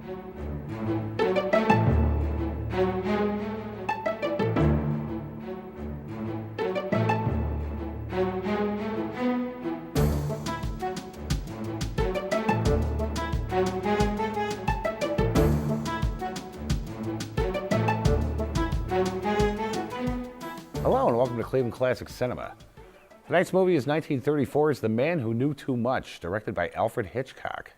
Hello and welcome to Cleveland Classic Cinema. Tonight's movie is 1934's The Man Who Knew Too Much, directed by Alfred Hitchcock.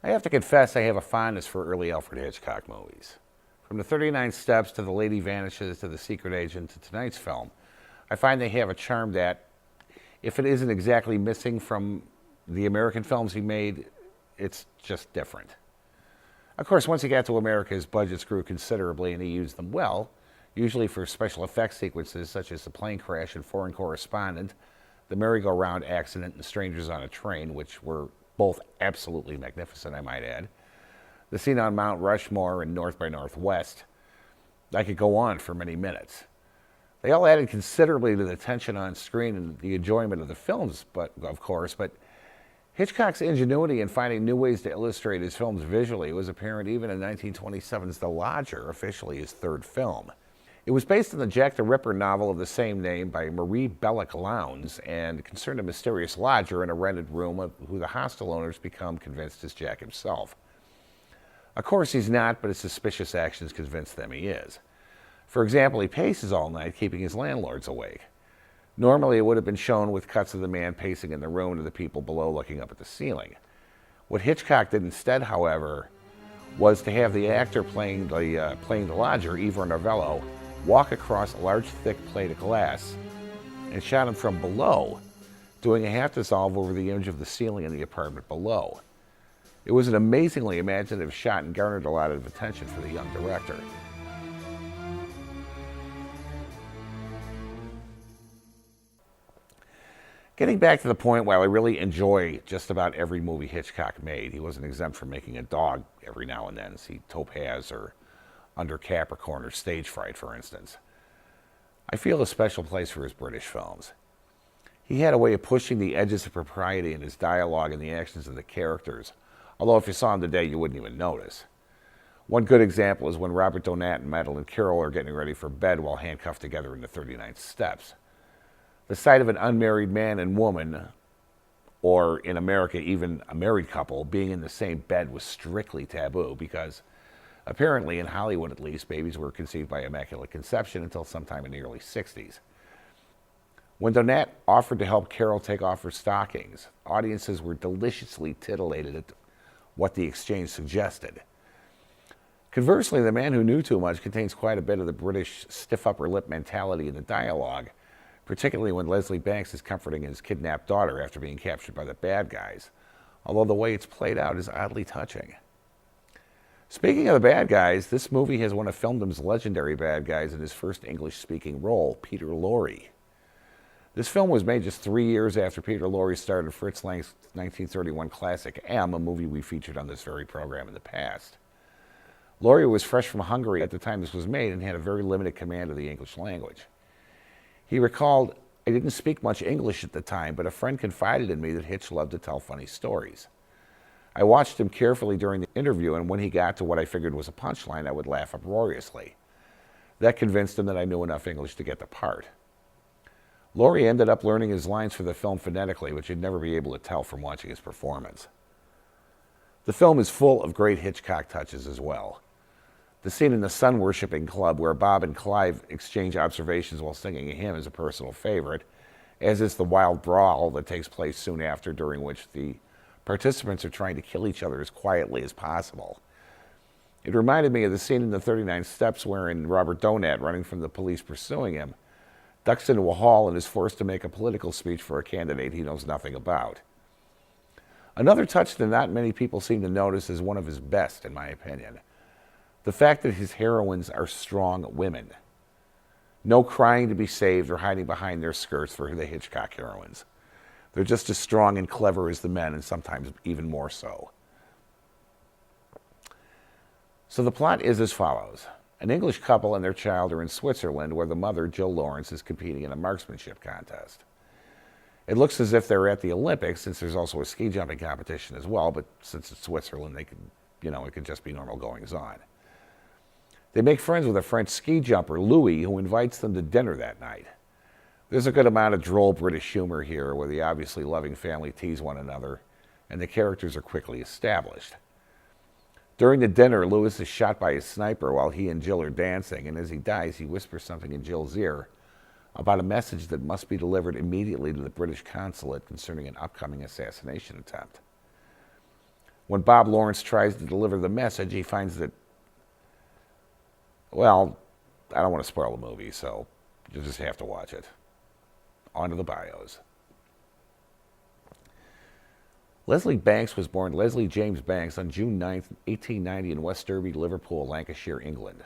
I have to confess I have a fondness for early Alfred Hitchcock movies. From The 39 Steps to The Lady Vanishes to The Secret Agent to tonight's film, I find they have a charm that, if it isn't exactly missing from the American films he made, it's just different. Of course, once he got to America, his budgets grew considerably and he used them well, usually for special effects sequences such as the plane crash in Foreign Correspondent, the merry-go-round accident, and Strangers on a Train, which were both absolutely magnificent, I might add. The scene on Mount Rushmore and North by Northwest. I could go on for many minutes. They all added considerably to the tension on screen and the enjoyment of the films, but Hitchcock's ingenuity in finding new ways to illustrate his films visually was apparent even in 1927's The Lodger, officially his third film. It was based on the Jack the Ripper novel of the same name by Marie Belloc Lowndes and concerned a mysterious lodger in a rented room who the hostel owners become convinced is Jack himself. Of course he's not, but his suspicious actions convince them he is. For example, he paces all night, keeping his landlords awake. Normally it would have been shown with cuts of the man pacing in the room to the people below looking up at the ceiling. What Hitchcock did instead, however, was to have the actor playing the lodger, Ivor Novello, walk across a large, thick plate of glass and shot him from below, doing a half dissolve over the image of the ceiling in the apartment below. It was an amazingly imaginative shot and garnered a lot of attention for the young director. Getting back to the point, while I really enjoy just about every movie Hitchcock made, he wasn't exempt from making a dog every now and then. See Topaz or Under Capricorn or Stage Fright, for instance. I feel a special place for his British films. He had a way of pushing the edges of propriety in his dialogue and the actions of the characters, although if you saw him today, you wouldn't even notice. One good example is when Robert Donat and Madeline Carroll are getting ready for bed while handcuffed together in The 39 Steps. The sight of an unmarried man and woman, or in America even a married couple, being in the same bed was strictly taboo because apparently, in Hollywood at least, babies were conceived by immaculate conception until sometime in the early 60s. When Donat offered to help Carol take off her stockings, audiences were deliciously titillated at what the exchange suggested. Conversely, The Man Who Knew Too Much contains quite a bit of the British stiff upper lip mentality in the dialogue, particularly when Leslie Banks is comforting his kidnapped daughter after being captured by the bad guys, although the way it's played out is oddly touching. Speaking of the bad guys, this movie has one of filmdom's legendary bad guys in his first English-speaking role, Peter Lorre. This film was made just 3 years after Peter Lorre starred in Fritz Lang's 1931 classic M, a movie we featured on this very program in the past. Lorre was fresh from Hungary at the time this was made and had a very limited command of the English language. He recalled, "I didn't speak much English at the time, but a friend confided in me that Hitch loved to tell funny stories. I watched him carefully during the interview, and when he got to what I figured was a punchline, I would laugh uproariously. That convinced him that I knew enough English to get the part." Lorre ended up learning his lines for the film phonetically, which you'd never be able to tell from watching his performance. The film is full of great Hitchcock touches as well. The scene in the sun-worshipping club where Bob and Clive exchange observations while singing a hymn is a personal favorite, as is the wild brawl that takes place soon after, during which the participants are trying to kill each other as quietly as possible. It reminded me of the scene in The 39 Steps wherein Robert Donat, running from the police pursuing him, ducks into a hall and is forced to make a political speech for a candidate he knows nothing about. Another touch that not many people seem to notice is one of his best, in my opinion. The fact that his heroines are strong women. No crying to be saved or hiding behind their skirts for the Hitchcock heroines. They're just as strong and clever as the men, and sometimes even more so. So the plot is as follows. An English couple and their child are in Switzerland, where the mother, Jill Lawrence, is competing in a marksmanship contest. It looks as if they're at the Olympics, since there's also a ski jumping competition as well, but since it's Switzerland, they could, it could just be normal goings on. They make friends with a French ski jumper, Louis, who invites them to dinner that night. There's a good amount of droll British humor here, where the obviously loving family tease one another, and the characters are quickly established. During the dinner, Louis is shot by a sniper while he and Jill are dancing, and as he dies, he whispers something in Jill's ear about a message that must be delivered immediately to the British consulate concerning an upcoming assassination attempt. When Bob Lawrence tries to deliver the message, he finds that, well, I don't want to spoil the movie, so you'll just have to watch it. On to the bios. Leslie James Banks, on June 9, 1890 in West Derby, Liverpool, Lancashire, England.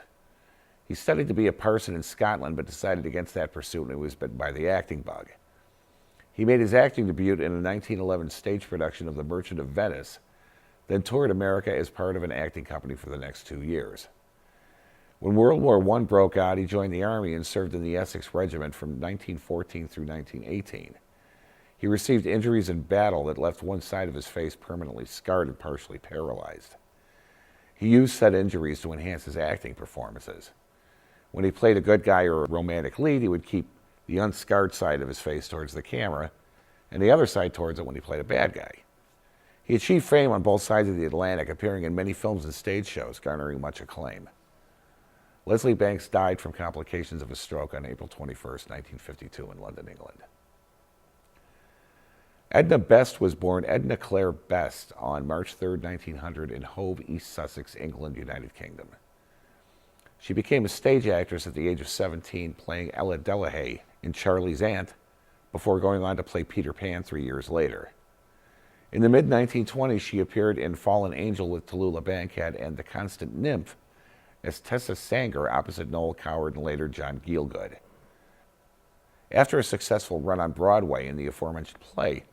He studied to be a parson in Scotland, but decided against that pursuit and was bitten by the acting bug. He made his acting debut in a 1911 stage production of The Merchant of Venice, then toured America as part of an acting company for the next 2 years. When World War I broke out, he joined the Army and served in the Essex Regiment from 1914 through 1918. He received injuries in battle that left one side of his face permanently scarred and partially paralyzed. He used said injuries to enhance his acting performances. When he played a good guy or a romantic lead, he would keep the unscarred side of his face towards the camera and the other side towards it when he played a bad guy. He achieved fame on both sides of the Atlantic, appearing in many films and stage shows, garnering much acclaim. Leslie Banks died from complications of a stroke on April 21, 1952 in London, England. Edna Best was born Edna Clare Best on March 3, 1900 in Hove, East Sussex, England, United Kingdom. She became a stage actress at the age of 17, playing Ella Delahaye in Charlie's Aunt, before going on to play Peter Pan 3 years later. In the mid-1920s, she appeared in Fallen Angel with Tallulah Bankhead and The Constant Nymph as Tessa Sanger opposite Noel Coward and later John Gielgud. After a successful run on Broadway in the aforementioned play,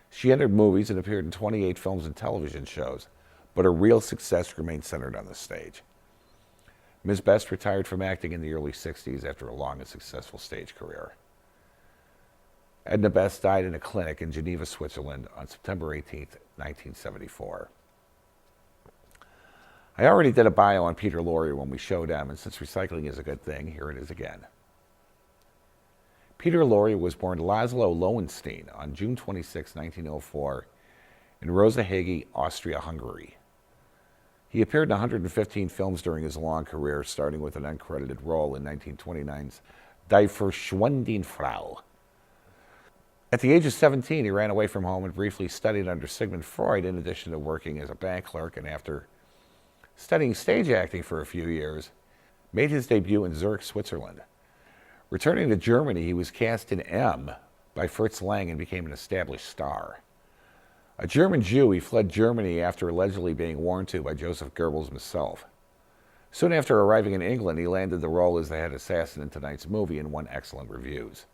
she entered movies and appeared in 28 films and television shows, but her real success remained centered on the stage. Ms. Best retired from acting in the early 60s after a long and successful stage career. Edna Best died in a clinic in Geneva, Switzerland on September 18, 1974. I already did a bio on Peter Lorre when we showed him, and since recycling is a good thing, here it is again. Peter Lorre was born Laszlo Lowenstein on June 26, 1904, in Rosahegi, Austria-Hungary. He appeared in 115 films during his long career, starting with an uncredited role in 1929's Die Verschwundene Frau. At the age of 17, he ran away from home and briefly studied under Sigmund Freud, in addition to working as a bank clerk, and after studying stage acting for a few years, made his debut in Zurich, Switzerland. Returning to Germany, he was cast in M by Fritz Lang and became an established star. A German Jew, he fled Germany after allegedly being warned to by Joseph Goebbels himself. Soon after arriving in England, he landed the role as the head assassin in tonight's movie and won excellent reviews.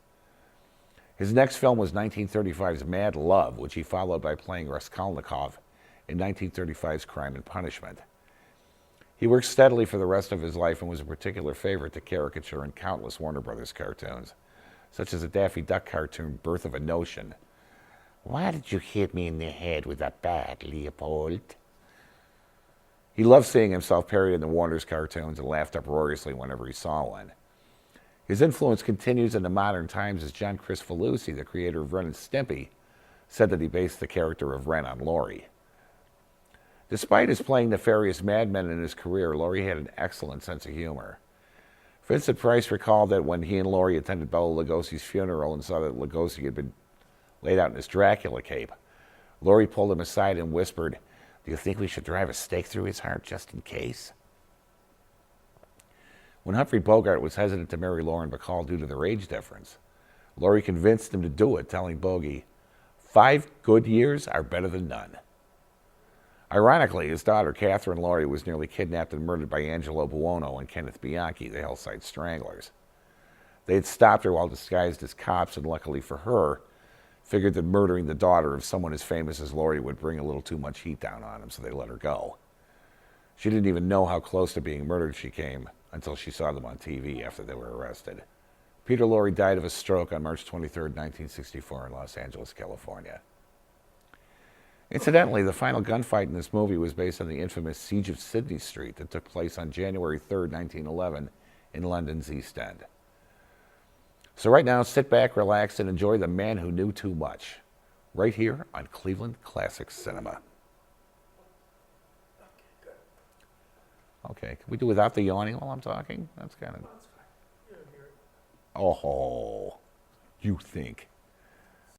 His next film was 1935's Mad Love, which he followed by playing Raskolnikov in 1935's Crime and Punishment. He worked steadily for the rest of his life and was a particular favorite to caricature in countless Warner Brothers cartoons, such as the Daffy Duck cartoon Birth of a Notion. Why did you hit me in the head with a bat, Leopold? He loved seeing himself parodied in the Warner's cartoons and laughed uproariously whenever he saw one. His influence continues into modern times, as John Kricfalusi, the creator of Ren and Stimpy, said that he based the character of Ren on Lorre. Despite his playing nefarious madmen in his career, Lorre had an excellent sense of humor. Vincent Price recalled that when he and Lorre attended Bela Lugosi's funeral and saw that Lugosi had been laid out in his Dracula cape, Lorre pulled him aside and whispered, "Do you think we should drive a stake through his heart just in case?" When Humphrey Bogart was hesitant to marry Lauren Bacall due to their age difference, Lorre convinced him to do it, telling Bogey, 5 good years are better than none." Ironically, his daughter, Catherine Lorre, was nearly kidnapped and murdered by Angelo Buono and Kenneth Bianchi, the Hillside Stranglers. They had stopped her while disguised as cops, and luckily for her, figured that murdering the daughter of someone as famous as Lorre would bring a little too much heat down on him, so they let her go. She didn't even know how close to being murdered she came until she saw them on TV after they were arrested. Peter Lorre died of a stroke on March 23rd, 1964 in Los Angeles, California. Incidentally, the final gunfight in this movie was based on the infamous Siege of Sydney Street that took place on January 3rd, 1911 in London's East End. So right now, sit back, relax, and enjoy The Man Who Knew Too Much, right here on Cleveland Classic Cinema. Okay, can we do without the yawning while I'm talking? That's kind of... Oh, you think.